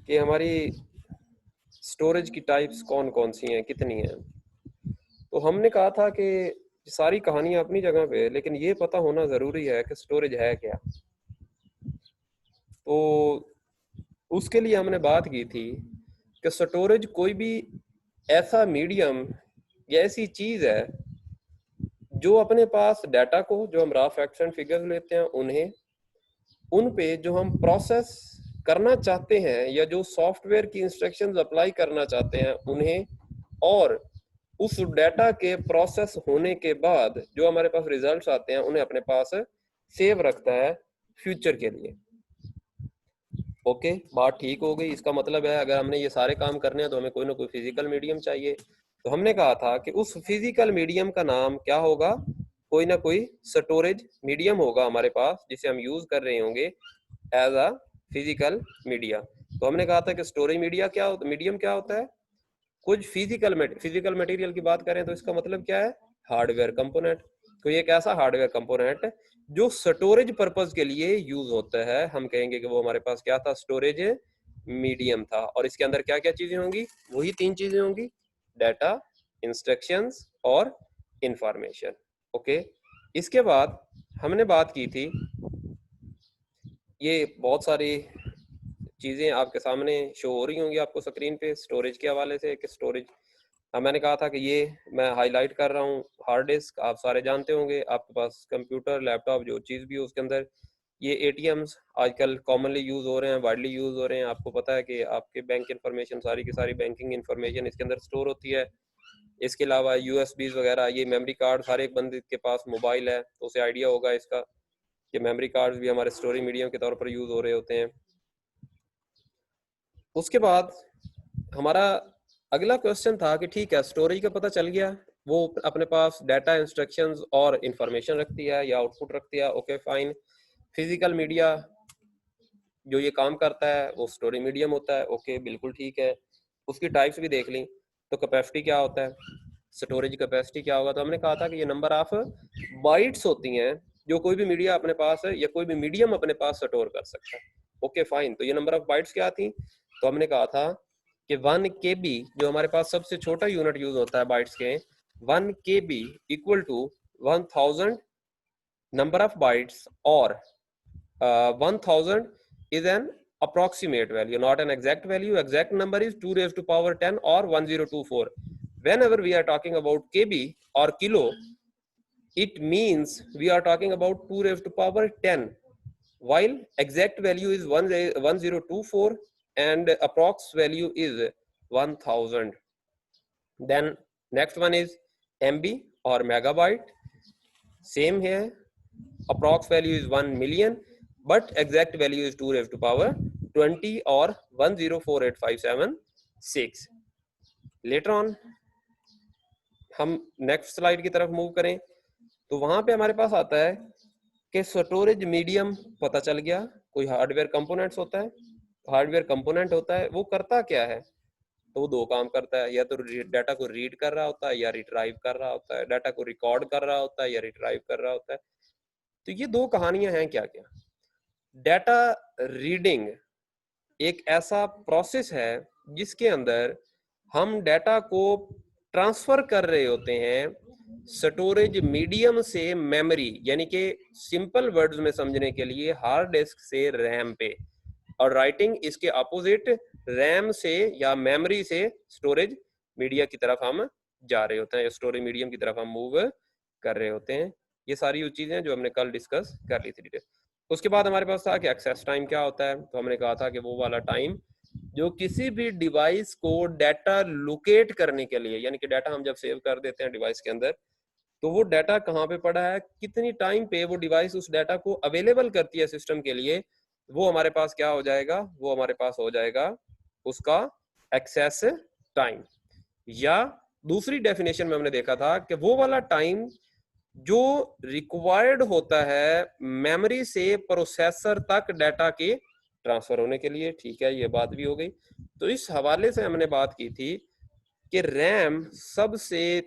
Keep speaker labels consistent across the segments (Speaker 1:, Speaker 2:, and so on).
Speaker 1: कि हमारी स्टोरेज की टाइप्स कौन कौन सी हैं, कितनी हैं। तो हमने कहा था कि सारी कहानियां अपनी जगह पे है, लेकिन ये पता होना ज़रूरी है कि स्टोरेज है क्या। तो उसके लिए हमने बात की थी कि स्टोरेज कोई भी ऐसा मीडियम या ऐसी चीज़ है जो अपने पास डाटा को, जो हम रॉ फैक्ट्स एंड फिगर्स लेते हैं उन्हें, उन पे जो हम प्रोसेस करना चाहते हैं या जो सॉफ्टवेयर की इंस्ट्रक्शंस अप्लाई करना चाहते हैं उन्हें, और उस डाटा के प्रोसेस होने के बाद जो हमारे पास रिजल्ट्स आते हैं उन्हें अपने पास सेव रखता है फ्यूचर के लिए। ओके, बात ठीक हो गई। इसका मतलब है अगर हमने ये सारे काम करने हैं तो हमें कोई ना कोई फिजिकल मीडियम चाहिए। तो हमने कहा था कि उस फिजिकल मीडियम का नाम क्या होगा, कोई ना कोई स्टोरेज मीडियम होगा हमारे पास जिसे हम यूज कर रहे होंगे एज अ फिजिकल मीडिया। तो हमने कहा था कि स्टोरेज मीडिया क्या होता, मीडियम क्या होता है, कुछ फिजिकल मटेरियल की बात करें तो इसका मतलब क्या है, हार्डवेयर कंपोनेंट। तो ये एक ऐसा हार्डवेयर कंपोनेंट जो स्टोरेज पर्पज के लिए यूज होता है, हम कहेंगे कि वो हमारे पास क्या था, स्टोरेज मीडियम था। और इसके अंदर क्या क्या चीजें होंगी, वही तीन चीजें होंगी, डाटा, इंस्ट्रक्शंस और इंफॉर्मेशन। ओके, इसके बाद हमने बात की थी, ये बहुत सारी चीज़ें आपके सामने शो हो रही होंगी आपको स्क्रीन पे स्टोरेज के हवाले से कि स्टोरेज, मैंने कहा था कि ये मैं हाईलाइट कर रहा हूँ। हार्ड डिस्क आप सारे जानते होंगे, आपके पास कंप्यूटर लैपटॉप जो चीज़ भी हो उसके अंदर ये एटीएम्स आजकल कॉमनली यूज़ हो रहे हैं, वाइडली यूज़ हो रहे हैं। आपको पता है कि आपके बैंक इन्फॉर्मेशन, सारी की सारी बैंकिंग इन्फॉर्मेशन इसके अंदर स्टोर होती है। इसके अलावा यूएसबीज वगैरह, ये मेमोरी कार्ड, हर एक बंदे के पास मोबाइल है तो उसे आइडिया होगा इसका कि मेमोरी कार्ड्स भी हमारे स्टोरेज मीडियम के तौर पर यूज़ हो रहे होते हैं। उसके बाद हमारा अगला क्वेश्चन था कि ठीक है, स्टोरेज का पता चल गया, वो अपने पास डाटा, इंस्ट्रक्शंस और इंफॉर्मेशन रखती है या आउटपुट रखती है। ओके फाइन, फिजिकल मीडिया जो ये काम करता है वो स्टोरेज मीडियम होता है। ओके बिल्कुल ठीक है, उसकी टाइप्स भी देख ली। तो कैपेसिटी क्या होता है, स्टोरेज कैपेसिटी क्या होगा, तो हमने कहा था कि ये नंबर ऑफ बाइट्स होती हैं जो कोई भी मीडिया अपने पास है या कोई भी मीडियम अपने पास स्टोर कर सकता है। ओके फाइन, तो ये नंबर ऑफ बाइट्स क्या थी, तो हमने कहा था कि 1 KB जो हमारे पास सबसे छोटा यूनिट यूज होता है बाइट्स के, 1 KB equal to 1000 number of bytes, और 1000 is an approximate value, not an exact value. Exact number is 2 raised to power 10 or 1024. Whenever we are talking about KB or kilo, it means we are talking about 2 raised to power 10, while exact value is 1024 and approx value is 1000. Then next one is MB or megabyte. Same here, approx value is 1 million, but exact value is 2 raised to power 20 or 1048576. Later on हम next slide की तरफ move करें तो वहां पे हमारे पास आता है कि स्टोरेज मीडियम पता चल गया, कोई हार्डवेयर कंपोनेंट्स होता है। हार्डवेयर कंपोनेंट होता है, वो करता क्या है, तो वो दो काम करता है, या तो डाटा को रीड कर रहा होता है या रिट्राइव कर रहा होता है, डाटा को रिकॉर्ड कर रहा होता है या रिट्राइव कर रहा होता है। तो ये दो कहानियां हैं क्या क्या। डाटा रीडिंग एक ऐसा प्रोसेस है जिसके अंदर हम डाटा को ट्रांसफर कर रहे होते हैं स्टोरेज मीडियम से मेमोरी, यानी कि सिंपल वर्ड्स में समझने के लिए हार्ड डिस्क से रैम पे, और राइटिंग इसके अपोजिट, रैम से या मेमोरी से स्टोरेज मीडिया की तरफ हम जा रहे होते हैं, स्टोरेज मीडियम की तरफ हम मूव कर रहे होते हैं। ये सारी चीजें जो हमने कल डिस्कस कर ली थी डिटेल। उसके बाद हमारे पास था कि एक्सेस टाइम क्या होता है, तो हमने कहा था कि वो वाला टाइम जो किसी भी डिवाइस को डाटा लोकेट करने के लिए, यानी कि डाटा हम जब सेव कर देते हैं डिवाइस के अंदर, तो वो डाटा कहाँ पे पड़ा है, कितनी टाइम पे वो डिवाइस उस डाटा को अवेलेबल करती है सिस्टम के लिए, वो हमारे पास क्या हो जाएगा, वो हमारे पास हो जाएगा उसका एक्सेस टाइम। या दूसरी डेफिनेशन में हमने देखा था कि वो वाला टाइम जो रिक्वायर्ड होता है मेमोरी से प्रोसेसर तक डाटा के ट्रांसफर होने के लिए। ठीक है, ये बात भी हो गई। तो इस हवाले से हमने बात की थी कि रैम सबसे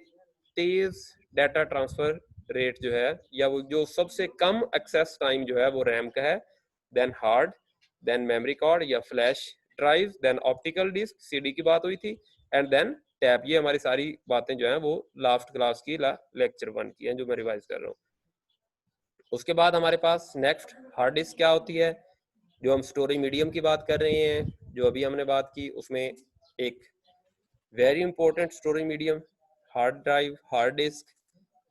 Speaker 1: तेज डाटा ट्रांसफर रेट जो है, या वो जो सबसे कम एक्सेस टाइम जो है वो रैम का है, then hard, then memory card या flash drive, then optical disc, CD की बात हुई थी, एंड देन टैब। ये हमारी सारी बातें जो हैं वो लास्ट क्लास की लेक्चर 1 की हैं जो मैं रिवाइज कर रहा हूँ। उसके बाद हमारे पास नेक्स्ट हार्ड डिस्क क्या होती है, जो हम स्टोरेज मीडियम की बात कर रहे हैं, जो अभी हमने बात की, उसमें एक very important storage medium hard drive, hard disk,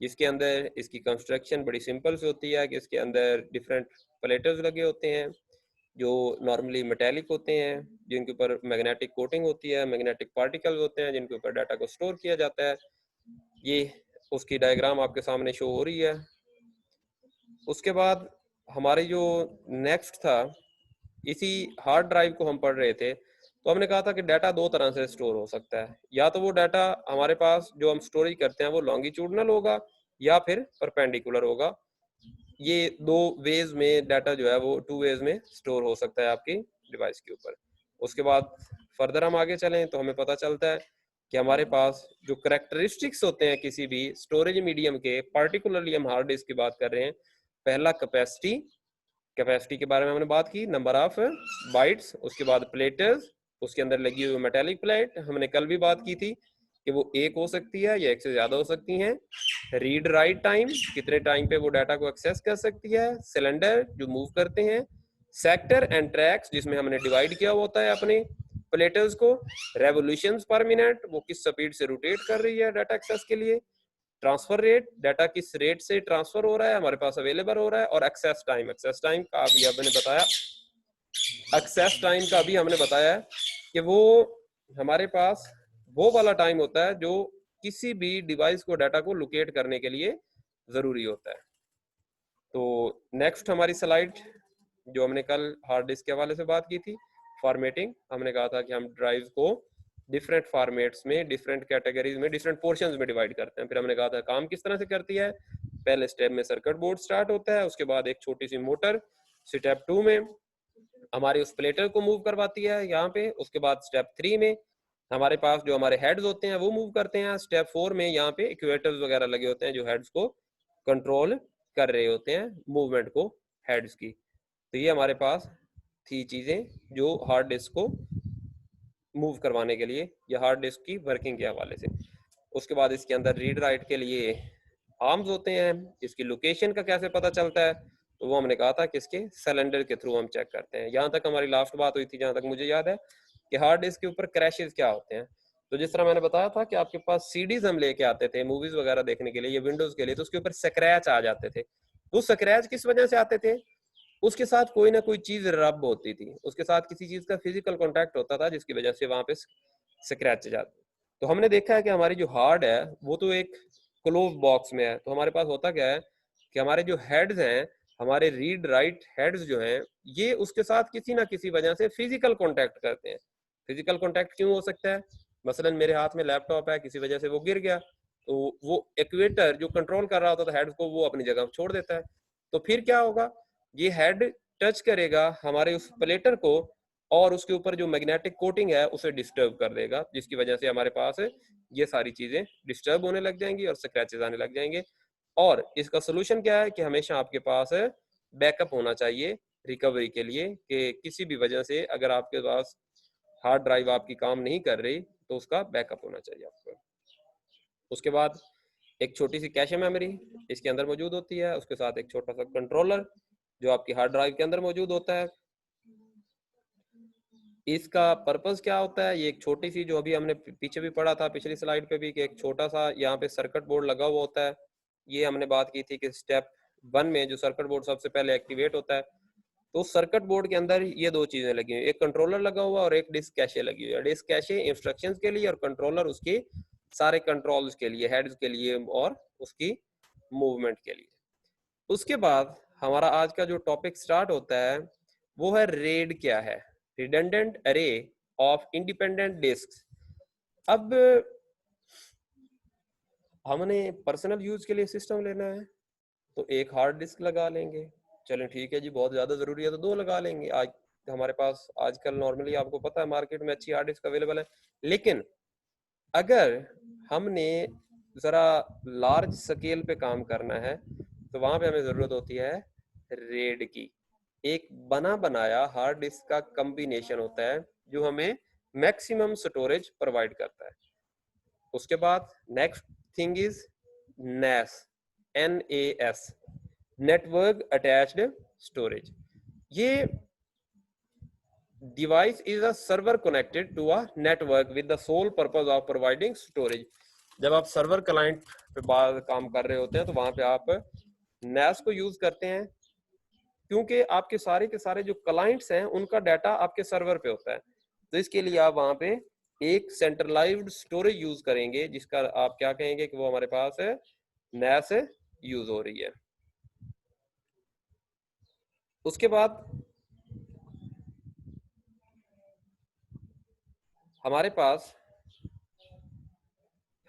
Speaker 1: जिसके अंदर इसकी कंस्ट्रक्शन बड़ी सिंपल से होती है कि इसके अंदर डिफरेंट प्लेटर्स लगे होते हैं जो नॉर्मली मेटेलिक होते हैं, जिनके ऊपर मैग्नेटिक कोटिंग होती है, मैग्नेटिक पार्टिकल्स होते हैं जिनके ऊपर डाटा को स्टोर किया जाता है। ये उसकी डायग्राम आपके सामने शो हो रही है। उसके बाद हमारे जो नेक्स्ट था, इसी हार्ड ड्राइव को हम पढ़ रहे थे, तो हमने कहा था कि डाटा दो तरह से स्टोर हो सकता है। या तो वो डाटा हमारे पास जो हम स्टोरेज करते हैं वो लॉन्गिट्यूडनल होगा या फिर परपेंडिकुलर होगा। ये दो वेज में डाटा जो है वो टू वेज में स्टोर हो सकता है आपकी डिवाइस के ऊपर। उसके बाद फर्दर हम आगे चलें तो हमें पता चलता है कि हमारे पास जो करेक्टरिस्टिक्स होते हैं किसी भी स्टोरेज मीडियम के, पार्टिकुलरली हम हार्ड डिस्क की बात कर रहे हैं। पहला कैपेसिटी, कैपेसिटी के बारे में हमने बात की, नंबर ऑफ बाइट्स, उसके बाद प्लेटर्स, उसके अंदर लगी हुई मेटेलिक प्लेट, हमने कल भी बात की थी कि वो एक हो सकती है या एक से ज्यादा हो सकती हैं। रीड राइट टाइम, कितने टाइम पे वो डाटा को एक्सेस कर सकती है। सिलेंडर जो मूव करते हैं। सेक्टर एंड ट्रैक्स, जिसमें हमने डिवाइड किया होता है अपने प्लेटर्स को। रेवोल्यूशंस पर मिनट, वो किस स्पीड से रोटेट कर रही है डाटा एक्सेस के लिए। ट्रांसफर रेट, डाटा किस रेट से ट्रांसफर हो रहा है, हमारे पास अवेलेबल हो रहा है। और एक्सेस टाइम, एक्सेस टाइम का अभी हमने बताया, एक्सेस टाइम का भी हमने बताया है कि वो हमारे पास वो वाला टाइम होता है जो किसी भी डिवाइस को डाटा को लोकेट करने के लिए जरूरी होता है। तो नेक्स्ट हमारी स्लाइड जो हमने कल हार्ड डिस्क के हवाले से बात की थी, फॉर्मेटिंग। हमने कहा था कि हम ड्राइव को डिफरेंट फॉर्मेट्स में, डिफरेंट कैटेगरीज में, डिफरेंट पोर्शंस में डिवाइड करते हैं। फिर हमने कहा था काम किस तरह से करती है। पहले स्टेप में सर्किट बोर्ड स्टार्ट होता है, उसके बाद एक छोटी सी मोटर स्टेप 2 में हमारे उस प्लेटर को मूव करवाती है यहाँ पे। उसके बाद स्टेप 3 में हमारे पास जो हमारे हेड्स होते हैं वो मूव करते हैं। स्टेप 4 में यहाँ पे इक्वेटर्स वगैरह लगे होते हैं जो हेड्स को कंट्रोल कर रहे होते हैं, मूवमेंट को हेड्स की। तो ये हमारे पास थी चीजें जो हार्ड डिस्क को मूव करवाने के लिए या हार्ड डिस्क की वर्किंग के हवाले से। उसके बाद इसके अंदर रीड राइट के लिए आर्म्स होते हैं। इसकी लोकेशन का कैसे पता चलता है, तो वो हमने कहा था कि इसके सिलेंडर के थ्रू हम चेक करते हैं। यहाँ तक हमारी लास्ट बात हुई थी, जहाँ तक मुझे याद है, कि हार्ड डिस्क के ऊपर क्रैशेस क्या होते हैं। तो जिस तरह मैंने बताया था कि आपके पास सीडीज हम लेके आते थे मूवीज वगैरह देखने के लिए या विंडोज के लिए, तो उसके ऊपर स्क्रैच आ जाते थे। वो स्क्रैच किस वजह से आते थे, उसके साथ कोई ना कोई चीज रब होती थी, उसके साथ किसी चीज का फिजिकल कांटेक्ट होता था जिसकी वजह से वहां पे स्क्रैच जाते। तो हमने देखा है कि हमारी जो हार्ड है वो तो एक क्लोज बॉक्स में है। तो हमारे पास होता क्या है कि हमारे जो हेड्स हैं, हमारे रीड राइट हेड्स जो हैं, ये उसके साथ किसी ना किसी वजह से फिजिकल कांटेक्ट करते हैं। फिजिकल कांटेक्ट क्यों हो सकता है, मसलन मेरे हाथ में लैपटॉप है, किसी वजह से वो गिर गया, तो वो इक्वेटर जो कंट्रोल कर रहा होता था हेड्स को, वो अपनी जगह छोड़ देता है। तो फिर क्या होगा, ये हेड टच करेगा हमारे उस प्लेटर को और उसके ऊपर जो मैग्नेटिक कोटिंग है उसे डिस्टर्ब कर देगा, जिसकी वजह से हमारे पास ये सारी चीजें डिस्टर्ब होने लग जाएंगी और स्क्रैचेस आने लग जाएंगे। और इसका सोल्यूशन क्या है कि हमेशा आपके पास बैकअप होना चाहिए रिकवरी के लिए, कि किसी भी वजह से अगर आपके पास हार्ड ड्राइव आपकी काम नहीं कर रही तो उसका बैकअप होना चाहिए आपको। उसके बाद एक छोटी सी कैश मेमोरी इसके अंदर मौजूद होती है, उसके साथ एक छोटा सा कंट्रोलर जो आपकी हार्ड ड्राइव के अंदर मौजूद होता है। इसका पर्पस क्या होता है, ये एक छोटी सी, जो अभी हमने पीछे भी पढ़ा था पिछली स्लाइड पे भी, कि एक छोटा सा यहाँ पे सर्किट बोर्ड लगा हुआ होता है। ये हमने बात की थी कि स्टेप 1 में जो सर्किट बोर्ड सबसे पहले एक्टिवेट होता है, तो सर्किट बोर्ड के अंदर ये दो चीजें लगी हुई, एक कंट्रोलर लगा हुआ और एक डिस्क कैशे लगी हुई है। डिस्क कैशे इंस्ट्रक्शंस के लिए और कंट्रोलर उसके सारे कंट्रोल्स के लिए, हेड्स के लिए और उसकी मूवमेंट के लिए। उसके बाद हमारा आज का जो टॉपिक स्टार्ट होता है वो है रेड क्या है, रिडंडेंट अरे ऑफ इंडिपेंडेंट डिस्क। अब हमने पर्सनल यूज के लिए सिस्टम लेना है तो एक हार्ड डिस्क लगा लेंगे, चलें ठीक है जी, बहुत ज्यादा जरूरी है तो दो लगा लेंगे। आज हमारे पास आजकल नॉर्मली आपको पता है मार्केट में अच्छी हार्ड डिस्क अवेलेबल है। लेकिन अगर हमने जरा लार्ज स्केल पे काम करना है तो वहां पे हमें जरूरत होती है रेड की। एक बना बनाया हार्ड डिस्क का कॉम्बिनेशन होता है जो हमें मैक्सिमम स्टोरेज प्रोवाइड करता है। उसके बाद next thing is NAS, NAS, network attached storage. ये device is a server connected to a network with the sole purpose of providing storage। जब आप सर्वर क्लाइंट पे बाद काम कर रहे होते हैं तो वहां पे आप NAS को यूज करते हैं, क्योंकि आपके सारे के सारे जो क्लाइंट्स हैं उनका डाटा आपके सर्वर पे होता है। तो इसके लिए आप वहां पे एक सेंट्रलाइज्ड स्टोरेज यूज करेंगे, जिसका आप क्या कहेंगे कि वो हमारे पास है NAS यूज हो रही है। उसके बाद हमारे पास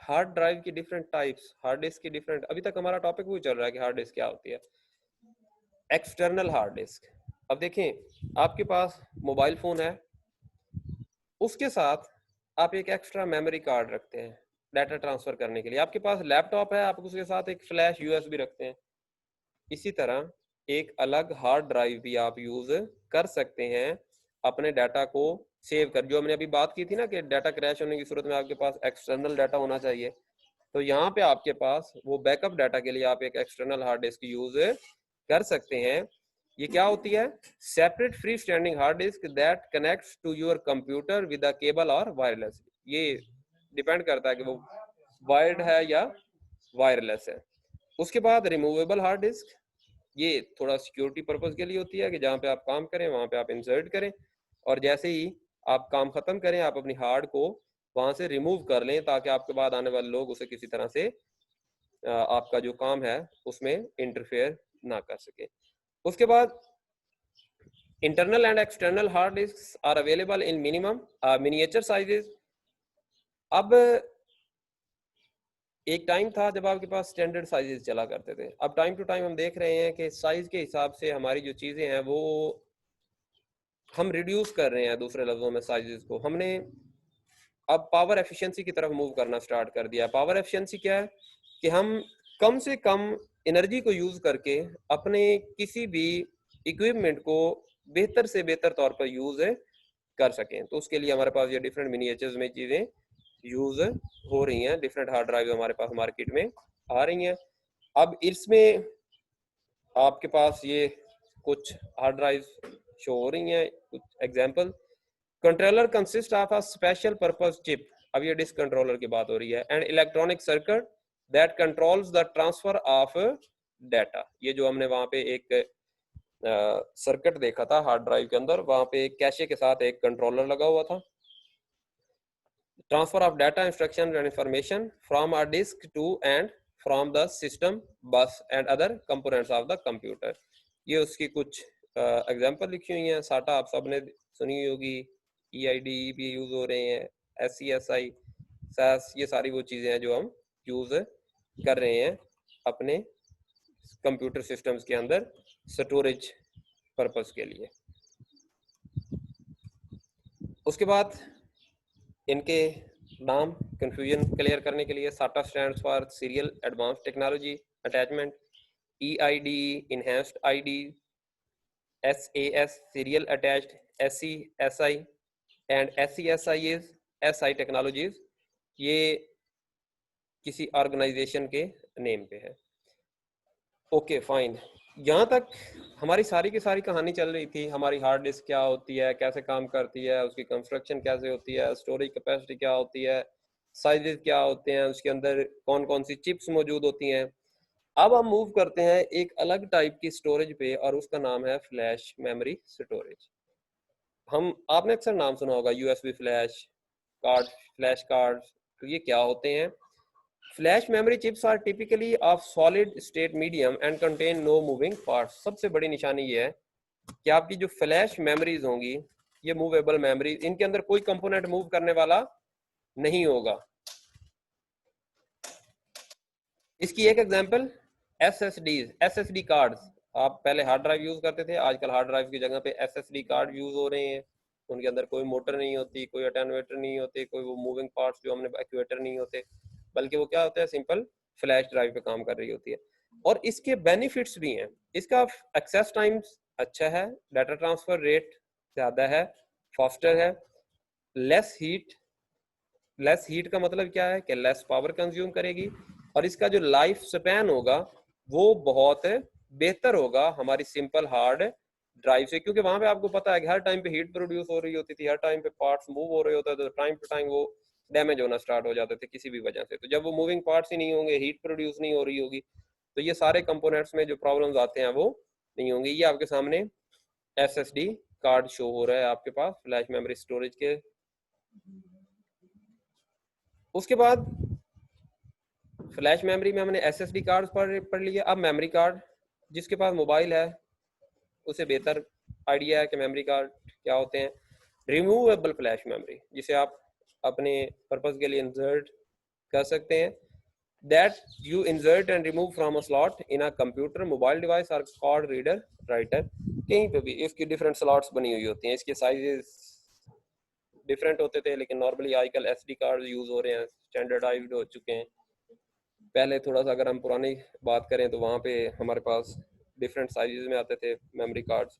Speaker 1: हार्ड ड्राइव की डिफरेंट टाइप्स, हार्ड डिस्क की डिफरेंट, अभी तक हमारा टॉपिक वही चल रहा है कि हार्ड डिस्क क्या होती है। एक्सटर्नल हार्ड डिस्क, अब देखें आपके पास मोबाइल फोन है, उसके साथ आप एक एक्स्ट्रा मेमोरी कार्ड रखते हैं डाटा ट्रांसफर करने के लिए। आपके पास लैपटॉप है, आप उसके साथ एक फ्लैश यूएसबी रखते हैं। इसी तरह एक अलग हार्ड ड्राइव भी आप यूज कर सकते हैं अपने डाटा को सेव कर। जो हमने अभी बात की थी ना कि डाटा क्रैश होने की सूरत में आपके पास एक्सटर्नल डाटा होना चाहिए, तो यहाँ पे आपके पास वो बैकअप डाटा के लिए आप एक एक्सटर्नल हार्ड डिस्क यूज कर सकते हैं। ये क्या होती है? Separate free standing hard disk that connects to your computer with a cable और वायरलेस। ये डिपेंड करता है कि वो वायर्ड है या वायरलेस है। उसके बाद रिमूवेबल हार्ड डिस्क, ये थोड़ा सिक्योरिटी पर्पज के लिए होती है कि जहाँ पे आप काम करें वहां पे आप इंसर्ट करें, और जैसे ही आप काम खत्म करें आप अपनी हार्ड को वहां से रिमूव कर लें, ताकि आपके बाद आने वाले लोग उसे किसी तरह से आपका जो काम है उसमें इंटरफेयर ना कर सके। उसके बाद internal and external hard disk are available in minimum miniature sizes. अब एक टाइम था जब आपके पास स्टैंडर्ड साइजेस चला करते थे, अब टाइम टू टाइम हम देख रहे हैं कि साइज के हिसाब से हमारी जो चीजें हैं वो हम रिड्यूस कर रहे हैं। दूसरे लफ्जों में साइजेस को हमने अब पावर एफिशिएंसी की तरफ मूव करना स्टार्ट कर दिया। पावर एफिशिएंसी क्या है कि हम कम से कम एनर्जी को यूज करके अपने किसी भी इक्विपमेंट को बेहतर से बेहतर तौर पर यूज कर सकें। तो उसके लिए हमारे पास ये डिफरेंट मिनिएचर्स में चीजें यूज हो रही हैं, डिफरेंट हार्ड ड्राइव हमारे पास मार्केट में आ रही हैं। अब इसमें आपके पास ये कुछ हार्ड ड्राइव शो हो रही हैं, कुछ example. Controller consist of a special purpose chip, अब ये डिस्क कंट्रोलर की बात हो रही है, and electronic circuit that controls the transfer of data. ये जो हमने वहां पे एक सर्किट देखा था हार्ड ड्राइव के अंदर, वहां पे एक कैशे के साथ एक कंट्रोलर लगा हुआ था। Transfer of data instruction and information from a disk to and from the system bus and other components of the computer. ये उसकी कुछ एग्जांपल लिखी हुई हैं। साटा आप सबने सुनी होगी, EID भी यूज हो रहे हैं, SCSI, SAS, ये सारी वो चीजें हैं जो हम यूज कर रहे हैं अपने कंप्यूटर सिस्टम्स के अंदर स्टोरेज पर्पस के लिए। उसके बाद इनके नाम कंफ्यूजन क्लियर करने के लिए, SATA stands for serial advance technology attachment, EID enhanced ID, SAS serial attached, SCSI and SCSI is SI technologies. ये किसी ऑर्गेनाइजेशन के नेम पे है। ओके फाइन, यहाँ तक हमारी सारी की सारी कहानी चल रही थी। हमारी हार्ड डिस्क क्या होती है, कैसे काम करती है, उसकी कंस्ट्रक्शन कैसे होती है, स्टोरेज कैपेसिटी क्या होती है, साइजेस क्या होते हैं, उसके अंदर कौन कौन सी चिप्स मौजूद होती हैं। अब हम मूव करते हैं एक अलग टाइप की स्टोरेज पे, और उसका नाम है फ्लैश मेमोरी स्टोरेज। आपने अक्सर नाम सुना होगा USB flash card, flash card. तो ये क्या होते हैं? Flash memory chips are typically of solid state medium and contain no moving parts. सबसे बड़ी निशानी ये है कि आपकी जो फ्लैश मेमोरीज होंगी ये मूवेबल मेमोरीज, इनके अंदर कोई कंपोनेंट मूव करने वाला नहीं होगा। इसकी एक एग्जांपल SSD कार्ड्स। आप पहले हार्ड ड्राइव यूज करते थे, आजकल हार्ड ड्राइव की जगह पे SSD कार्ड यूज हो रहे हैं। उनके अंदर कोई मोटर नहीं होती, कोई अटेनुएटर नहीं होते, कोई वो मूविंग पार्ट्स जो हमने एक्चुएटर नहीं होते, बल्कि वो क्या होता है, सिंपल फ्लैश ड्राइव पे काम कर रही होती है। और इसके बेनिफिट्स भी हैं। इसका एक्सेस टाइम अच्छा है, डाटा ट्रांसफर रेट ज्यादा है, फास्टर है, लेस हीट का मतलब क्या है कि लेस पावर कंज्यूम करेगी, और इसका जो लाइफ स्पैन होगा वो बहुत बेहतर होगा हमारी सिंपल हार्ड ड्राइव से, क्योंकि वहां पे आपको पता है कि हर टाइम पे हीट प्रोड्यूस हो रही होती थी, हर टाइम पे पार्ट्स मूव हो रहे होते थे, तो टाइम टू टाइम वो डैमेज होना स्टार्ट हो जाते थे किसी भी वजह से। तो जब वो मूविंग पार्ट्स ही नहीं होंगे, हीट प्रोड्यूस नहीं हो रही होगी, तो ये सारे कंपोनेंट्स में जो प्रॉब्लम्स आते हैं वो नहीं होंगे। ये आपके सामने SSD कार्ड शो हो रहा है आपके पास फ्लैश मेमोरी स्टोरेज के। उसके बाद फ्लैश मेमोरी में हमने SSD कार्ड पढ़ लिया। अब मेमोरी कार्ड, जिसके पास मोबाइल है उसे बेहतर आइडिया है कि मेमोरी कार्ड क्या होते हैं। रिमूवेबल फ्लैश मेमोरी, जिसे आप अपने पर्पस के लिए इंसर्ट कर सकते हैं, that you insert and remove from a slot in a computer, mobile device or card reader writer। कहीं पे भी इसकी डिफरेंट स्लॉट्स बनी हुई होती हैं, इसके साइजेस डिफरेंट होते थे, लेकिन नॉर्मली आजकल SD कार्ड यूज हो रहे हैं, स्टैंडर्डाइज्ड हो चुके हैं। पहले थोड़ा सा अगर हम पुरानी बात करें तो वहाँ पे हमारे पास डिफरेंट साइजेस में आते थे मेमोरी कार्ड्स,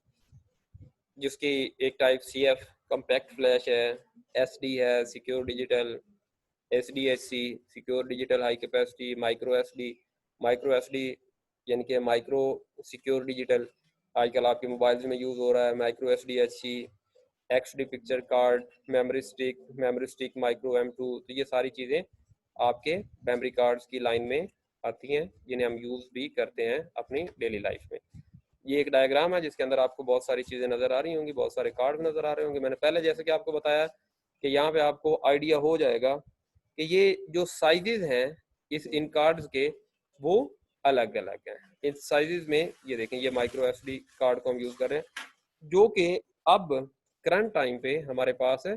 Speaker 1: जिसकी एक टाइप CF कम्पैक्ट फ्लैश है, SD है secure digital, SDHC secure digital high capacity, micro SD यानी कि माइक्रो सिक्योर डिजिटल आजकल आपके मोबाइल्स में यूज़ हो रहा है, micro SDHC, XD picture card, memory stick micro M2। तो ये सारी चीज़ें आपके मेमोरी कार्ड्स की लाइन में आती हैं, जिन्हें हम यूज़ भी करते हैं अपनी डेली लाइफ में। ये एक डायग्राम है जिसके अंदर आपको बहुत सारी चीज़ें नज़र आ रही होंगी, बहुत सारे कार्ड नज़र आ रहे होंगे। मैंने पहले जैसे कि आपको बताया कि यहाँ पे आपको आइडिया हो जाएगा कि ये जो साइजेस हैं इन कार्ड्स के वो अलग अलग हैं। इन साइजेस में ये देखें, ये माइक्रो SD कार्ड को हम यूज़ कर रहे हैं, जो कि अब करंट टाइम पे हमारे पास है।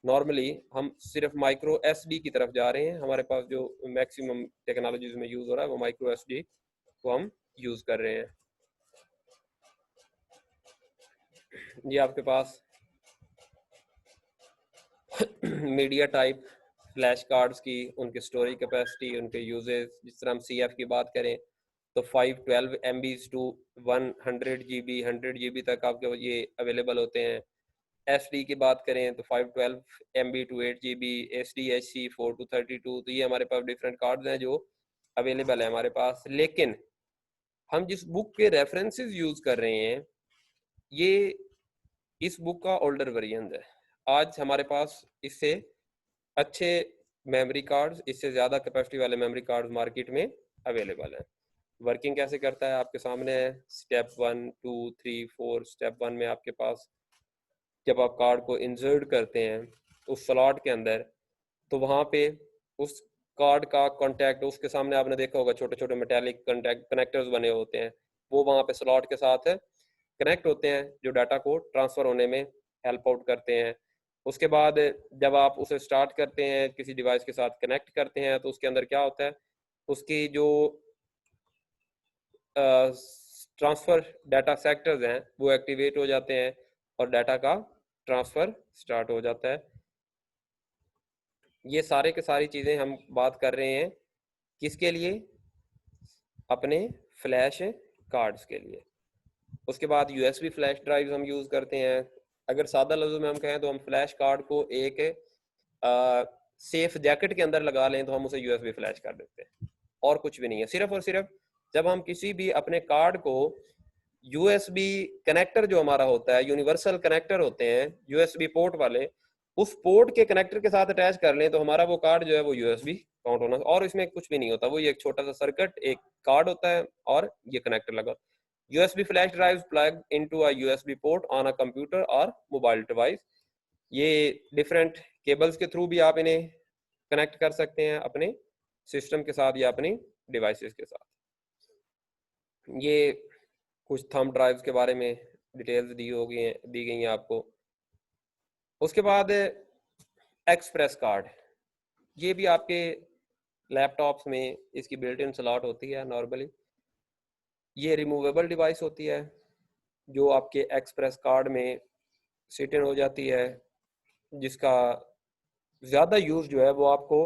Speaker 1: नॉर्मली हम सिर्फ माइक्रो SD की तरफ जा रहे हैं, हमारे पास जो मैक्सिमम टेक्नोलॉजीज में यूज़ हो रहा है वो माइक्रो SD को हम यूज़ कर रहे हैं। ये आपके पास मीडिया टाइप फ्लैश कार्ड्स की उनकी स्टोरेज कैपेसिटी, उनके यूजेस, जिस तरह हम CF की बात करें तो 512 MB टू 100 GB 100 GB तक आपके ये अवेलेबल होते हैं। SD की बात करें तो 512 MB to 8 GB, SDHC 4 to 32। तो ये हमारे पास डिफरेंट कार्ड्स हैं जो अवेलेबल है हमारे पास। लेकिन हम जिस बुक के रेफरेंसेस यूज कर रहे हैं ये इस बुक का ओल्डर वेरिएंट है। आज हमारे पास इससे अच्छे मेमोरी कार्ड्स, इससे ज़्यादा कैपेसिटी वाले मेमोरी कार्ड्स मार्केट में अवेलेबल हैं। वर्किंग कैसे करता है आपके सामने है। स्टेप 1 2 3 4। स्टेप 1 में आपके पास जब आप कार्ड को इंसर्ट करते हैं उस स्लॉट के अंदर, तो वहाँ पे उस कार्ड का कॉन्टैक्ट, उसके सामने आपने देखा होगा छोटे छोटे मेटेलिक कनेक्टर्स बने होते हैं, वो वहाँ पे स्लॉट के साथ कनेक्ट होते हैं, जो डाटा को ट्रांसफ़र होने में हेल्प आउट करते हैं। उसके बाद जब आप उसे स्टार्ट करते हैं, किसी डिवाइस के साथ कनेक्ट करते हैं, तो उसके अंदर क्या होता है, उसकी जो ट्रांसफ़र डाटा सेक्टर्स हैं वो एक्टिवेट हो जाते हैं और डाटा का ट्रांसफ़र स्टार्ट हो जाता है। ये सारे के सारी चीज़ें हम बात कर रहे हैं किसके लिए, अपने फ्लैश कार्ड्स के लिए। उसके बाद USB फ्लैश ड्राइव हम यूज़ करते हैं। अगर सादा लफ्ज़ों में हम कहें तो हम फ्लैश कार्ड को एक सेफ जैकेट के अंदर लगा लें तो हम उसे USB फ्लैश कर देते हैं, और कुछ भी नहीं है। सिर्फ और सिर्फ जब हम किसी भी अपने कार्ड को USB कनेक्टर जो हमारा होता है, यूनिवर्सल कनेक्टर होते हैं USB पोर्ट वाले, उस पोर्ट के कनेक्टर के साथ अटैच कर लें तो हमारा वो कार्ड जो है वो USB काउंट होना, और इसमें कुछ भी नहीं होता। वो ये एक छोटा सा सर्किट, एक कार्ड होता है और ये कनेक्टर लगा। USB flash drives plug into a USB port on a computer or mobile device। ये डिफरेंट केबल्स के थ्रू भी आप इन्हें कनेक्ट कर सकते हैं अपने सिस्टम के साथ या अपनी डिवाइसेस के साथ। ये कुछ थंब ड्राइव्स के बारे में डिटेल्स दी गई हैं आपको। उसके बाद एक्सप्रेस कार्ड, ये भी आपके लैपटॉप्स में इसकी बिल्ट इन स्लॉट होती है नॉर्मली। ये रिमूवेबल डिवाइस होती है जो आपके एक्सप्रेस कार्ड में सिट इन हो जाती है, जिसका ज़्यादा यूज़ जो है वो आपको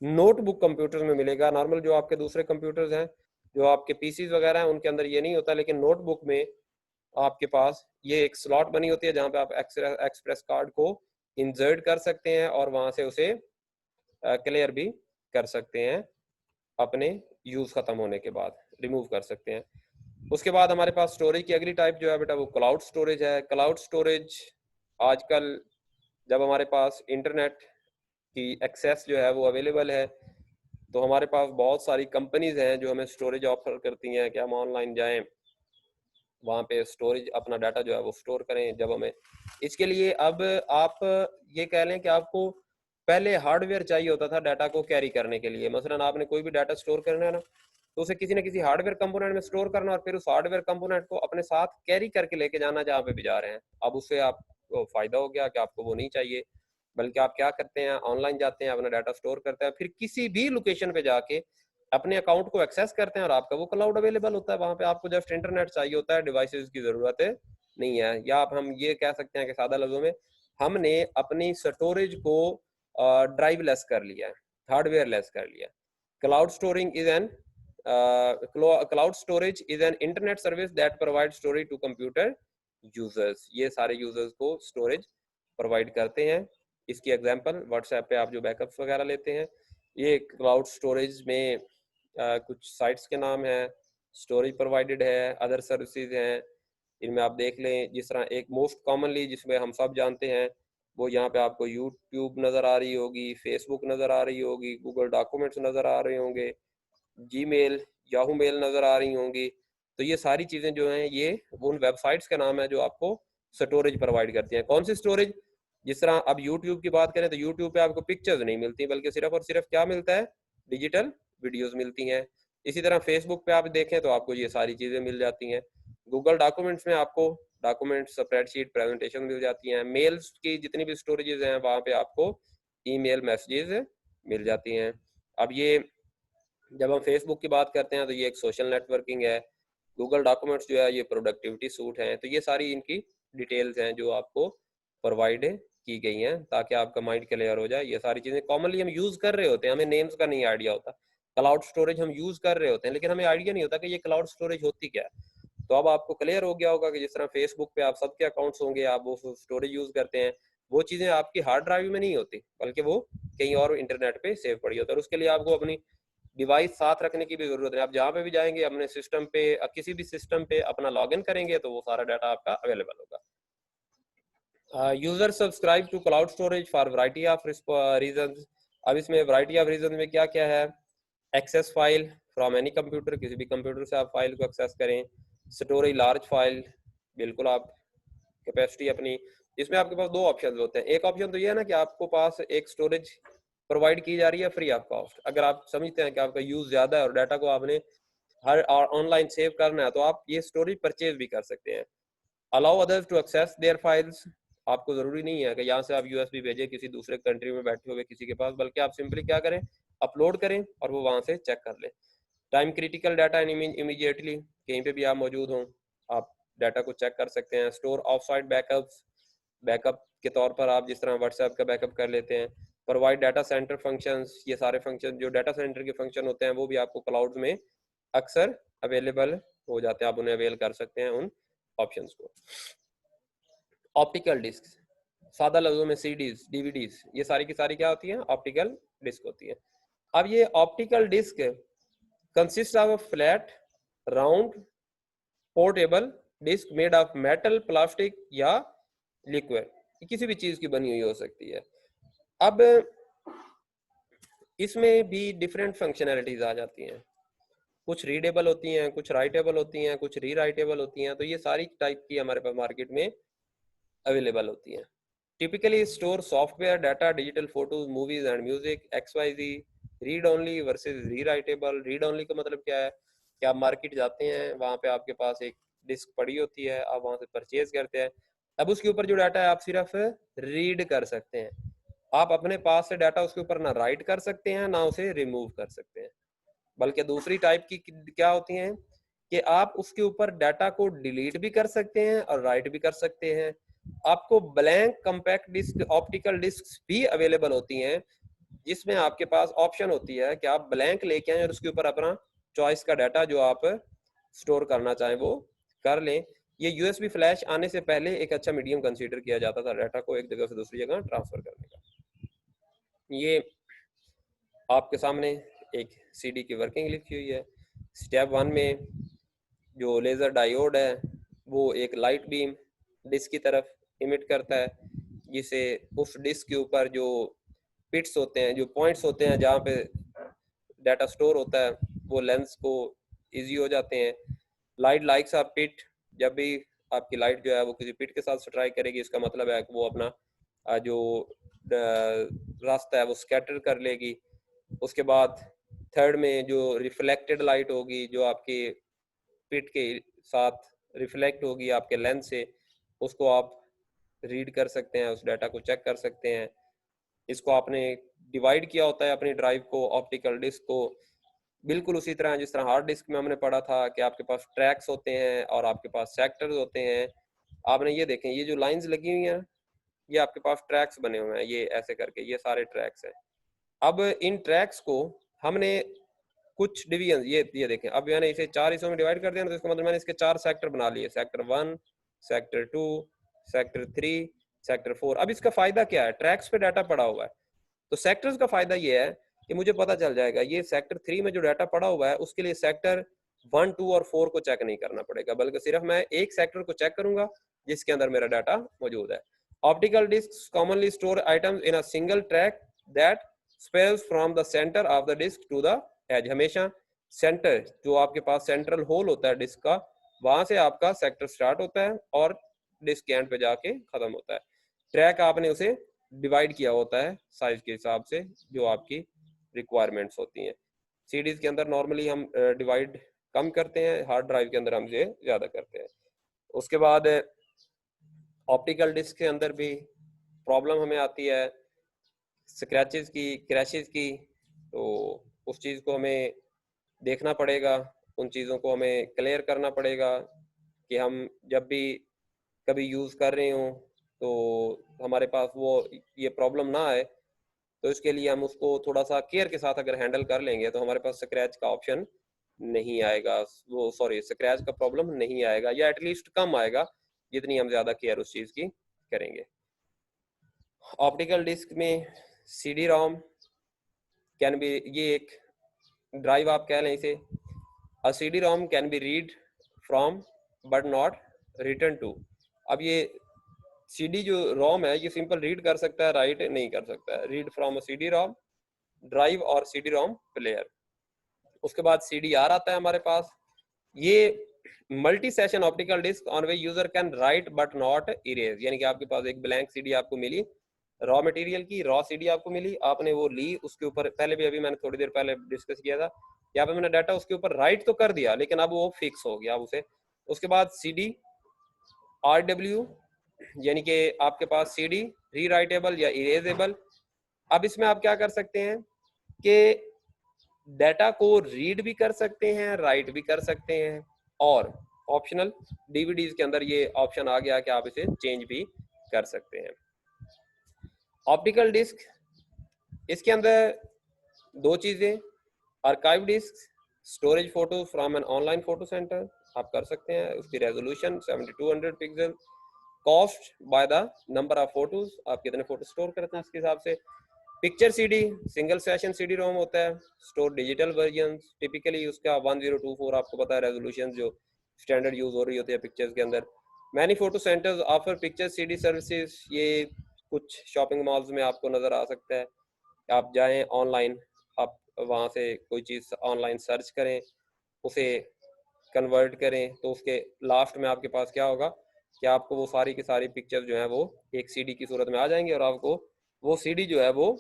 Speaker 1: नोटबुक कंप्यूटर्स में मिलेगा। नॉर्मल जो आपके दूसरे कंप्यूटर्स हैं, जो आपके पीसीज वगैरह हैं, उनके अंदर ये नहीं होता, लेकिन नोटबुक में आपके पास ये एक स्लॉट बनी होती है जहाँ पे आप एक्सप्रेस कार्ड को इंसर्ट कर सकते हैं और वहां से उसे क्लियर भी कर सकते हैं, अपने यूज खत्म होने के बाद रिमूव कर सकते हैं। उसके बाद हमारे पास स्टोरेज की अगली टाइप जो है बेटा वो क्लाउड स्टोरेज है। क्लाउड स्टोरेज आजकल जब हमारे पास इंटरनेट की एक्सेस जो है वो अवेलेबल है, तो हमारे पास बहुत सारी कंपनीज हैं जो हमें स्टोरेज ऑफर करती हैं कि हम ऑनलाइन जाएं, वहाँ पे स्टोरेज अपना डाटा जो है वो स्टोर करें जब हमें। इसके लिए अब आप ये कह लें कि आपको पहले हार्डवेयर चाहिए होता था डाटा को कैरी करने के लिए। मसलन आपने कोई भी डाटा स्टोर करना है ना, तो उसे किसी न किसी हार्डवेयर कंपोनेंट में स्टोर करना और फिर उस हार्डवेयर कंपोनेंट को अपने साथ कैरी करके लेके जाना जहाँ पे भी जा रहे हैं। अब उससे आपको फायदा हो गया कि आपको वो नहीं चाहिए, बल्कि आप क्या करते हैं, ऑनलाइन जाते हैं, अपना डाटा स्टोर करते हैं, फिर किसी भी लोकेशन पे जाके अपने अकाउंट को एक्सेस करते हैं और आपका वो क्लाउड अवेलेबल होता है। वहां पे आपको जस्ट इंटरनेट चाहिए होता है, डिवाइसेस की जरूरत नहीं है। या आप हम ये कह सकते हैं कि सादा लफ्जों में हमने अपनी स्टोरेज को ड्राइव लेस कर लिया है, हार्डवेयर लेस कर लिया। Cloud storing is an cloud storage is an internet service that provide storage to computer users. ये सारे यूजर्स को स्टोरेज प्रोवाइड करते हैं। इसकी एग्जांपल व्हाट्सएप पे आप जो बैकअप्स वगैरह लेते हैं, ये क्लाउड स्टोरेज में कुछ साइट्स के नाम है, स्टोरेज प्रोवाइडेड है, अदर सर्विसेज हैं। इनमें आप देख लें, जिस तरह एक मोस्ट कॉमनली जिसमें हम सब जानते हैं, वो यहाँ पे आपको यूट्यूब नज़र आ रही होगी, फेसबुक नज़र आ रही होगी, गूगल डॉक्यूमेंट्स नज़र आ रहे होंगे, जीमेल, याहू मेल नज़र आ रही होंगी। तो ये सारी चीज़ें जो हैं ये उन वेबसाइट्स का नाम है जो आपको स्टोरेज प्रोवाइड करती हैं। कौन सी स्टोरेज? जिस तरह अब यूट्यूब की बात करें तो यूट्यूब पे आपको पिक्चर्स नहीं मिलती, बल्कि सिर्फ और सिर्फ क्या मिलता है, डिजिटल वीडियोस मिलती हैं। इसी तरह फेसबुक पे आप देखें तो आपको ये सारी चीज़ें मिल जाती हैं। गूगल डॉक्यूमेंट्स में आपको डॉक्यूमेंट, स्प्रेडशीट, प्रेजेंटेशन मिल जाती हैं। मेल्स की जितनी भी स्टोरेजेस हैं वहाँ पे आपको ईमेल मैसेजेस मिल जाती हैं। अब ये जब हम फेसबुक की बात करते हैं तो ये एक सोशल नेटवर्किंग है। गूगल डॉक्यूमेंट्स जो है ये प्रोडक्टिविटी सूट है। तो ये सारी इनकी डिटेल्स हैं जो आपको प्रोवाइड की गई हैं ताकि आपका माइंड क्लियर हो जाए। ये सारी चीज़ें कॉमनली हम यूज़ कर रहे होते हैं, हमें नेम्स का नहीं आइडिया होता। क्लाउड स्टोरेज हम यूज़ कर रहे होते हैं लेकिन हमें आइडिया नहीं होता कि ये क्लाउड स्टोरेज होती क्या है। तो अब आपको क्लियर हो गया होगा कि जिस तरह फेसबुक पे आप सबके अकाउंट्स होंगे, आप वो स्टोरेज यूज़ करते हैं, वो चीज़ें आपकी हार्ड ड्राइव में नहीं होती, बल्कि वो कहीं और इंटरनेट पे सेव पड़ी होती है। और उसके लिए आपको अपनी डिवाइस साथ रखने की भी जरूरत है। आप जहाँ पे भी जाएंगे अपने सिस्टम पे, किसी भी सिस्टम पे अपना लॉगिन करेंगे तो वो सारा डाटा आपका अवेलेबल होगा। User subscribe to cloud storage for variety of reasons. अब इसमें वैरायटी ऑफ रीजन में क्या क्या है? Access file from any computer, किसी भी कंप्यूटर से आप फाइल को एक्सेस करें। स्टोरेज लार्ज फाइल, बिल्कुल आप कैपेसिटी अपनी, इसमें आपके पास दो ऑप्शन होते हैं। एक ऑप्शन तो ये है ना कि आपको पास एक स्टोरेज प्रोवाइड की जा रही है फ्री ऑफ कॉस्ट। अगर आप समझते हैं कि आपका यूज ज्यादा है और डाटा को आपने हर ऑनलाइन सेव करना है तो आप ये स्टोरेज परचेज भी कर सकते हैं। Allow others to access their files, आपको जरूरी नहीं है कि यहाँ से आप यूएसबी भेजें किसी दूसरे कंट्री में बैठे हुए किसी के पास, बल्कि आप सिंपली क्या करें, अपलोड करें और वो वहां से चेक कर लें। टाइम क्रिटिकल डाटा इमीडिएटली, कहीं पे भी आप मौजूद हों आप डाटा को चेक कर सकते हैं। Store of site backups, backup के तौर पर आप जिस तरह व्हाट्सएप का बैकअप कर लेते हैं। प्रोवाइड डाटा सेंटर फंक्शंस, ये सारे फंक्शन जो डाटा सेंटर के फंक्शन होते हैं वो भी आपको क्लाउड में अक्सर अवेलेबल हो जाते हैं, आप उन्हें अवेल कर सकते हैं उन ऑप्शंस को। ऑप्टिकल डिस्क, सादा लफ्जों में सीडीज, डीवीडीज, ये सारी की सारी क्या होती हैं, ऑप्टिकल डिस्क होती है। अब ये optical disk consist of a flat round portable disk made of metal, plastic या लिक्विड, किसी भी चीज की बनी हुई हो सकती है। अब इसमें भी डिफरेंट फंक्शनैलिटीज आ जाती हैं, कुछ रीडेबल होती हैं, कुछ राइटेबल होती हैं, कुछ रीराइटेबल होती हैं। तो ये सारी टाइप की हमारे पास मार्केट में अवेलेबल होती हैं। Typically store software data, digital photos, movies and music, XYZ। Read only versus rewritable. Read only का मतलब क्या है कि आप मार्केट जाते हैं, वहाँ पे आपके पास एक डिस्क पड़ी होती है, आप वहाँ से परचेज करते हैं। अब उसके ऊपर जो डाटा है आप सिर्फ रीड कर सकते हैं, आप अपने पास से डाटा उसके ऊपर ना राइट कर सकते हैं ना उसे रिमूव कर सकते हैं। बल्कि दूसरी टाइप की क्या होती हैं कि आप उसके ऊपर डाटा को डिलीट भी कर सकते हैं और राइट भी कर सकते हैं। आपको blank compact disk, optical disk भी अवेलेबल होती हैं, जिसमें आपके पास ऑप्शन होती है कि आप ब्लैंक लेके आए और उसके ऊपर अपना चॉइस का डाटा जो आप स्टोर करना चाहें वो कर लें। ये यूएसबी फ्लैश आने से पहले एक अच्छा मीडियम कंसीडर किया जाता था डाटा को एक जगह से दूसरी जगह ट्रांसफर करने का। ये आपके सामने एक सीडी की वर्किंग लिखी हुई है। स्टेप 1 में जो लेज़र डायोड है वो एक लाइट बीम डिस्क की तरफ इमिट करता है, जिसे उस डिस्क के ऊपर जो पिट्स होते हैं, जो पॉइंट्स होते हैं जहाँ पे डाटा स्टोर होता है, वो लेंस को इजी हो जाते हैं। लाइट लाइक्स अ पिट, जब भी आपकी लाइट जो है वो किसी पिट के साथ स्ट्राइक करेगी, इसका मतलब है कि वो अपना जो रास्ता है वो स्कैटर कर लेगी। उसके बाद थर्ड में जो रिफ्लेक्टेड लाइट होगी, जो आपके पिट के साथ रिफ्लेक्ट होगी आपके लेंस से, उसको आप रीड कर सकते हैं, उस डाटा को चेक कर सकते हैं। इसको आपने डिवाइड किया होता है अपनी ड्राइव को, ऑप्टिकल डिस्क को, बिल्कुल उसी तरह जिस तरह हार्ड डिस्क में हमने पढ़ा था कि आपके पास ट्रैक्स होते हैं और आपके पास सेक्टर्स होते हैं। आपने ये देखें, ये जो लाइंस लगी हुई हैं, ये आपके पास ट्रैक्स बने हुए हैं, ये ऐसे करके, ये सारे ट्रैक्स हैं। अब इन ट्रैक्स को हमने कुछ डिवीजन, ये देखें, अब मैंने इसे 4 हिस्सों में डिवाइड कर दिया ना, तो इसका मतलब मैंने इसके 4 सेक्टर बना लिए, सेक्टर 1, सेक्टर 2, सेक्टर 3, सेक्टर 4। अब इसका फायदा क्या है? ट्रैक्स पे डाटा पड़ा हुआ है, तो सेक्टर्स का फायदा ये है कि मुझे पता चल जाएगा ये सेक्टर 3 में जो डाटा पड़ा हुआ है उसके लिए सेक्टर 1, 2 और 4 को चेक नहीं करना पड़ेगा, बल्कि सिर्फ मैं एक सेक्टर को चेक करूंगा जिसके अंदर मेरा डाटा मौजूद है। Optical disk commonly store items in a single track that spells from the centre of the disk to the edge. हमेशा सेंटर, जो आपके पास सेंट्रल होल होता है डिस्क का, वहां से आपका सेक्टर स्टार्ट होता है और डिस्क के एंड पे जाके खत्म होता है। ट्रैक आपने उसे डिवाइड किया होता है साइज के हिसाब से, जो आपकी रिक्वायरमेंट्स होती हैं। सीडीज के अंदर नॉर्मली हम डिवाइड कम करते हैं, हार्ड ड्राइव के अंदर हम ये ज़्यादा करते हैं। उसके बाद ऑप्टिकल डिस्क के अंदर भी प्रॉब्लम हमें आती है स्क्रैचेस की, क्रैशेस की, तो उस चीज़ को हमें देखना पड़ेगा, उन चीज़ों को हमें क्लियर करना पड़ेगा कि हम जब भी कभी यूज़ कर रहे हों तो हमारे पास वो ये प्रॉब्लम ना आए। तो इसके लिए हम उसको थोड़ा सा केयर के साथ अगर हैंडल कर लेंगे तो हमारे पास स्क्रैच का ऑप्शन नहीं आएगा, वो सॉरी स्क्रैच का प्रॉब्लम नहीं आएगा, या एटलीस्ट कम आएगा जितनी हम ज़्यादा केयर उस चीज़ की करेंगे। ऑप्टिकल डिस्क में CD ROM कैन बी, ये एक ड्राइव आप कह लें इसे, a CD ROM can be read from but not return to. अब ये CD जो रोम है ये सिंपल रीड कर सकता है, राइट नहीं कर सकता है। Read from a CD ROM drive और CD ROM प्लेयर। उसके बाद CDR आता है हमारे पास। ये multi session optical disc on way user can write but not erase, यानी कि आपके पास एक ब्लैंक CD आपको मिली, रॉ मटेरियल की रॉ CD आपको मिली, आपने वो ली, उसके ऊपर पहले भी अभी मैंने थोड़ी देर पहले डिस्कस किया था, यहाँ पे मैंने डाटा उसके ऊपर राइट तो कर दिया लेकिन अब वो फिक्स हो गया उसे। उसके बाद CD RW, यानी कि आपके पास CD री राइटेबल या इरेजेबल। अब इसमें आप क्या कर सकते हैं कि डाटा को रीड भी कर सकते हैं, राइट भी कर सकते हैं, और ऑप्शनल DVDs के अंदर ये ऑप्शन आ गया कि आप इसे चेंज भी कर सकते हैं। ऑप्टिकल डिस्क, इसके अंदर दो चीजें, archive disc, storage photo from an online photo centre आप कर सकते हैं, उसकी resolution 7200 pixel, cost by the number of photos, आप कितने फोटो स्टोर करते हैं उसके हिसाब से। Picture CD single session CD ROM होता है, स्टोर डिजिटल वर्जन, टिपिकली उसका 1024 आपको पता है रेजोल्यूशन जो स्टैंडर्ड यूज हो रही होती है पिक्चर्स के अंदर। Many photo centres offer picture CD services, ये कुछ शॉपिंग मॉल्स में आपको नजर आ सकता है। आप जाएं ऑनलाइन, आप वहां से कोई चीज ऑनलाइन सर्च करें, उसे कन्वर्ट करें, तो उसके लास्ट में आपके पास क्या होगा कि आपको वो सारी की सारी पिक्चर्स जो है वो एक CD की सूरत में आ जाएंगी, और आपको वो CD जो है वो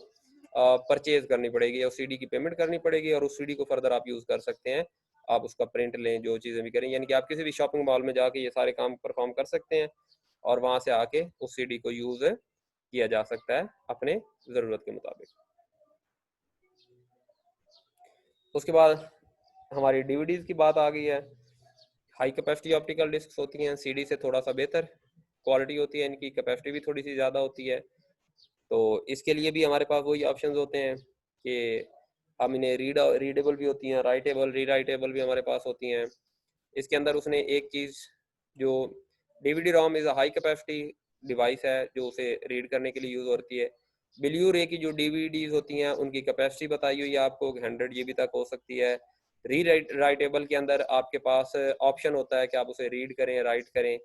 Speaker 1: परचेज करनी पड़ेगी और CD की पेमेंट करनी पड़ेगी, और उस CD को फर्दर आप यूज कर सकते हैं, आप उसका प्रिंट लें, जो चीजें भी करें, यानी कि आप किसी भी शॉपिंग मॉल में जाके ये सारे काम परफॉर्म कर सकते हैं और वहां से आके उस CD को यूज किया जा सकता है अपने जरूरत के मुताबिक। उसके बाद हमारी DVDs की बात आ गई है। हाई कैपेसिटी ऑप्टिकल डिस्क होती हैं, CD से थोड़ा सा बेहतर क्वालिटी होती है, इनकी कैपेसिटी भी थोड़ी सी ज़्यादा होती है, तो इसके लिए भी हमारे पास वही ऑप्शंस होते हैं कि हम इन्हें रीडेबल भी होती हैं, राइटेबल री राइटेबल भी हमारे पास होती हैं। इसके अंदर उसने एक चीज़ जो DVD ROM is a high capacity device है जो उसे रीड करने के लिए यूज होती है। बिल्यू रे की जो डीवीडीज होती हैं उनकी कैपेसिटी बताई हुई है आपको 100 GB तक हो सकती है। री राइटेबल के अंदर आपके पास ऑप्शन होता है कि आप उसे रीड करें, राइट करें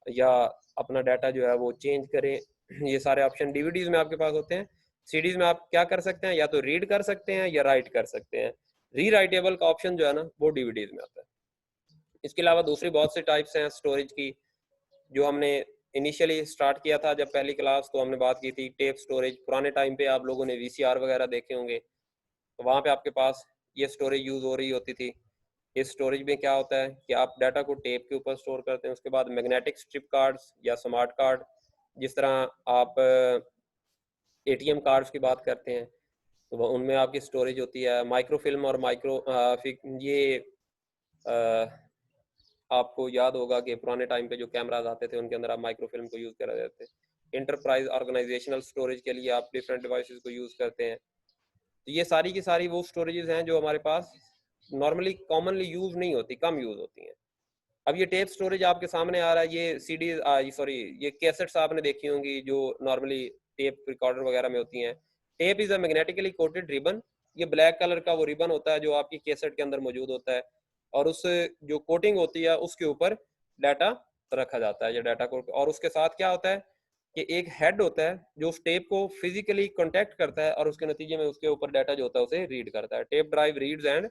Speaker 1: या अपना डाटा जो है वो चेंज करें। ये सारे ऑप्शन डीवीडीज में आपके पास होते हैं। सीडीज में आप क्या कर सकते हैं, या तो रीड कर सकते हैं या राइट कर सकते हैं। री राइटेबल का ऑप्शन जो है ना वो डीवीडीज में आता है। इसके अलावा दूसरी बहुत सी टाइप्स हैं स्टोरेज की जो हमने इनिशियली स्टार्ट किया था जब पहली क्लास, तो हमने बात की थी टेप स्टोरेज। पुराने टाइम पे आप लोगों ने वीसीआर वगैरह देखे होंगे, तो वहाँ पे आपके पास ये स्टोरेज यूज हो रही होती थी। इस स्टोरेज में क्या होता है कि आप डाटा को टेप के ऊपर स्टोर करते हैं। उसके बाद मैग्नेटिक स्ट्रिप कार्ड्स या स्मार्ट कार्ड, जिस तरह आप एटीएम कार्ड्स की बात करते हैं तो उनमें आपकी स्टोरेज होती है। माइक्रोफिल्म और ये आ, आपको याद होगा कि पुराने टाइम पे जो कैमराज आते थे उनके अंदर आप माइक्रोफिल्म को यूज कर रहे थे। इंटरप्राइज ऑर्गेनाइजेशनल स्टोरेज के लिए आप डिफरेंट डिवाइसेस को यूज करते हैं। तो ये सारी की सारी वो स्टोरेजेस हैं जो हमारे पास नॉर्मली कॉमनली यूज नहीं होती, कम यूज होती हैं। अब ये टेप स्टोरेज आपके सामने आ रहा है, ये सीडी सॉरी ये कैसेट्स आपने देखी होंगी जो नॉर्मली टेप रिकॉर्डर वगैरह में होती हैं। Tape is a magnetically coated ribbon. ये ब्लैक कलर का वो रिबन होता है जो आपकी कैसेट के अंदर मौजूद होता है, और उस जो कोटिंग होती है उसके ऊपर डाटा रखा जाता है, ये डाटा को। और उसके साथ क्या होता है कि एक हेड होता है जो उस टेप को फिजिकली कॉन्टेक्ट करता है और उसके नतीजे में उसके ऊपर डाटा जो होता है उसे रीड करता है। Tape drive reads and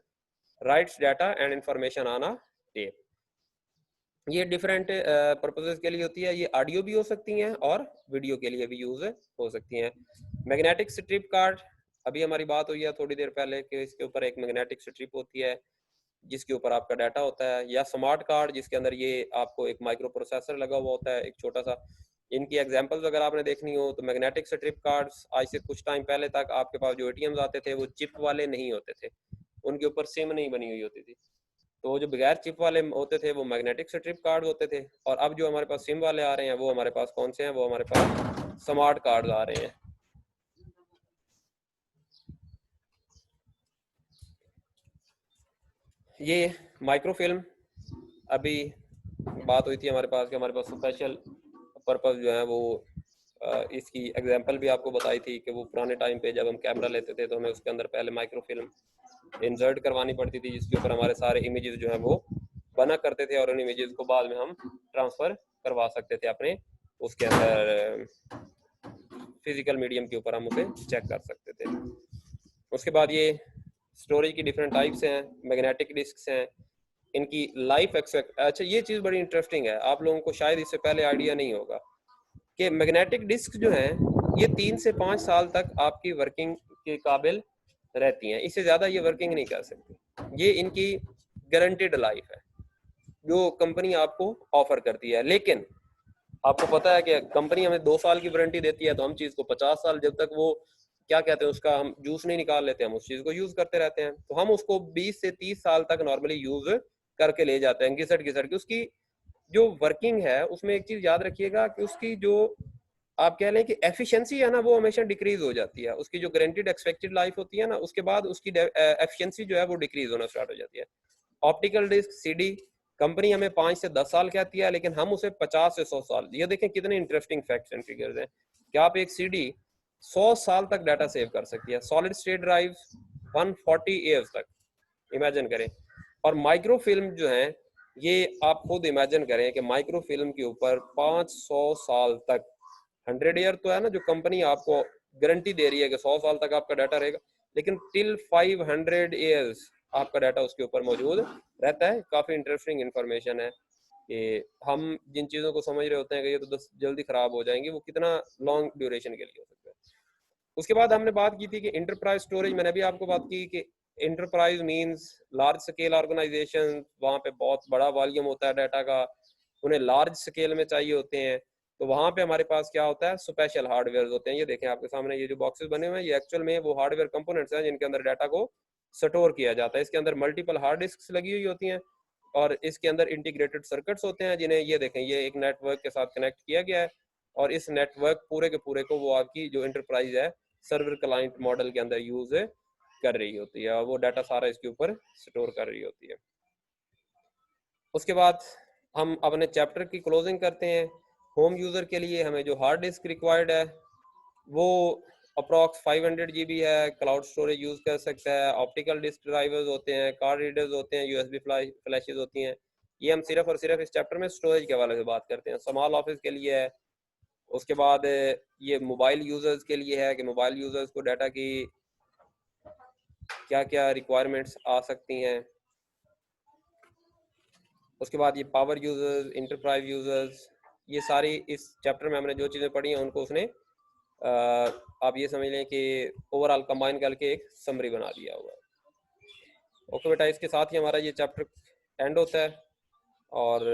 Speaker 1: rights data and information on a tape. ये डिफरेंट पर्पसेस के लिए होती है। ये ऑडियो भी हो सकती हैं और वीडियो के लिए भी यूज हो सकती हैं। मैग्नेटिक स्ट्रिप कार्ड, अभी हमारी बात हुई है थोड़ी देर पहले कि इसके ऊपर एक मैग्नेटिक स्ट्रिप होती है जिसके ऊपर आपका डाटा होता है। या स्मार्ट कार्ड जिसके अंदर ये आपको एक माइक्रो प्रोसेसर लगा हुआ होता है, एक छोटा सा। इनकी एग्जांपल्स अगर आपने देखनी हो तो मैग्नेटिक स्ट्रिप कार्ड्स आज से कुछ टाइम पहले तक आपके पास जो एटीएम्स आते थे वो चिप वाले नहीं होते थे, उनके ऊपर सिम नहीं बनी हुई होती थी। तो जो बगैर चिप वाले होते थे वो मैग्नेटिक स्ट्रिप कार्ड होते थे। और अब जो हमारे पास सिम वाले आ रहे हैं वो हमारे पास कौन से हैं, वो हमारे पास स्मार्ट कार्ड आ रहे हैं। ये माइक्रोफिल्म, अभी बात हुई थी हमारे पास कि हमारे पास स्पेशल पर्पस जो है वो इसकी एग्जांपल भी आपको बताई थी कि वो पुराने टाइम पे जब हम कैमरा लेते थे तो हमें उसके अंदर पहले माइक्रोफिल्म इंसर्ट करवानी पड़ती थी जिसके ऊपर हमारे सारे इमेजेस जो है वो बना करते थे, और उन इमेजेस को बाद में हम ट्रांसफर करवा सकते थे अपने उसके अंदर फिजिकल मीडियम के ऊपर हम उसे चेक कर सकते थे। उसके बाद ये स्टोरेज की डिफरेंट टाइप्स हैं। मैग्नेटिक डिस्क हैं, इनकी लाइफ एक्सपेक्ट, अच्छा ये चीज़ बड़ी इंटरेस्टिंग है, आप लोगों को शायद इससे पहले आइडिया नहीं होगा कि मैग्नेटिक डिस्क जो है ये 3 से 5 साल तक आपकी वर्किंग के काबिल रहती हैं, इससे ज़्यादा ये वर्किंग नहीं कर सकती। ये इनकी गारंटेड लाइफ है जो कंपनी आपको ऑफर करती है। लेकिन आपको पता है कि कंपनी हमें 2 साल की वारंटी देती है, तो हम चीज़ को 50 साल, जब तक वो क्या कहते हैं उसका हम जूस नहीं निकाल लेते, हम उस चीज़ को यूज़ करते रहते हैं। तो हम उसको 20 से 30 साल तक नॉर्मली यूज़ करके ले जाते हैं घिसट घिसट के। उसकी जो वर्किंग है उसमें एक चीज़ याद रखिएगा कि उसकी जो आप कह लें कि एफिशिएंसी है ना वो हमेशा डिक्रीज हो जाती है। उसकी जो गारंटीड एक्सपेक्टेड लाइफ होती है ना उसके बाद उसकी एफिशिएंसी जो है वो डिक्रीज होना स्टार्ट हो जाती है। ऑप्टिकल डिस्क सीडी, कंपनी हमें 5 से 10 साल कहती है लेकिन हम उसे 50 से 100 साल, ये देखें कितने इंटरेस्टिंग फैक्ट्स एंड फिगर्स हैं कि आप एक सीडी 100 साल तक डाटा सेव कर सकती है। सॉलिड स्टेट ड्राइव 140 ईयर्स तक, इमेजिन करें। और माइक्रो फिल्म जो है ये आप खुद इमेजिन करें कि माइक्रो फिल्म के ऊपर 500 साल तक, 100 ईयर तो है ना जो कंपनी आपको गारंटी दे रही है कि 100 साल तक आपका डाटा रहेगा, लेकिन टिल 500 ईयर्स आपका डाटा उसके ऊपर मौजूद रहता है। काफ़ी इंटरेस्टिंग इंफॉर्मेशन है कि हम जिन चीज़ों को समझ रहे होते हैं कि ये तो जल्दी ख़राब हो जाएंगी, वो कितना लॉन्ग ड्यूरेशन के लिए हो सकता है। उसके बाद हमने बात की थी कि इंटरप्राइज स्टोरेज, मैंने भी आपको बात की कि enterprise means large scale organisation, वहाँ पे बहुत बड़ा वॉल्यूम होता है डाटा का, उन्हें लार्ज स्केल में चाहिए होते हैं। तो वहाँ पे हमारे पास क्या होता है, स्पेशल हार्डवेयर होते हैं। ये देखें आपके सामने ये जो बॉक्सेस बने हुए हैं ये एक्चुअल में वो हार्डवेयर कंपोनेंट्स हैं जिनके अंदर डाटा को स्टोर किया जाता है। इसके अंदर मल्टीपल हार्ड डिस्क लगी हुई होती हैं और इसके अंदर इंटीग्रेटेड सर्किट्स होते हैं जिन्हें ये देखें ये एक नेटवर्क के साथ कनेक्ट किया गया है, और इस नेटवर्क पूरे के पूरे को वो आपकी जो इंटरप्राइज है सर्वर क्लाइंट मॉडल के अंदर यूज कर रही होती है और वो डाटा सारा इसके ऊपर स्टोर कर रही होती है। उसके बाद हम अपने चैप्टर की क्लोजिंग करते हैं। होम यूज़र के लिए हमें जो हार्ड डिस्क रिक्वायर्ड है वो अप्रॉक्स 500 GB है। क्लाउड स्टोरेज यूज़ कर सकता है, ऑप्टिकल डिस्क ड्राइवर्स होते हैं, कार्ड रीडर्स होते हैं, USB फ्लैशेज होती हैं। ये हम सिर्फ और सिर्फ इस चैप्टर में स्टोरेज के हवाले से बात करते हैं। स्मॉल ऑफिस के लिए है। उसके बाद ये मोबाइल यूज़र्स के लिए है कि मोबाइल यूज़र्स को डाटा की क्या क्या रिक्वायरमेंट्स आ सकती हैं। उसके बाद ये पावर यूज़र्स, इंटरप्राइज यूज़र्स, ये सारी इस चैप्टर में हमने जो चीज़ें पढ़ी हैं उनको उसने आप ये समझ लें कि ओवरऑल कंबाइन करके एक समरी बना दिया हुआ है। ओके बेटा, इसके साथ ही हमारा ये चैप्टर एंड होता है और